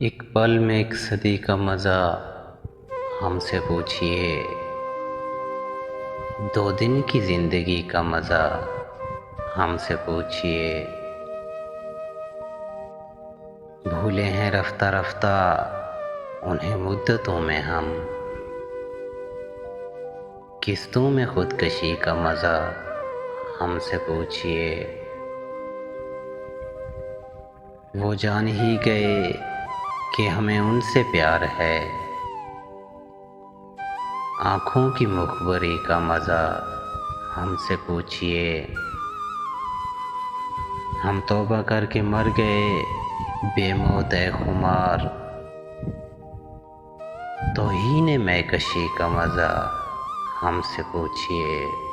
एक पल में एक सदी का मज़ा हमसे पूछिए। 2 दिन की ज़िंदगी का मज़ा हमसे पूछिए। भूले हैं रफ्ता रफ्ता उन्हें मुद्दतों में हम। किस्तों में खुदकशी का मज़ा हमसे पूछिए। वो जान ही गए कि हमें उनसे प्यार है। आँखों की मुखबरी का मज़ा हमसे पूछिए। हम तौबा करके मर गए बेमौत ए खुमार। तौहीन मैकशी का मज़ा हमसे पूछिए।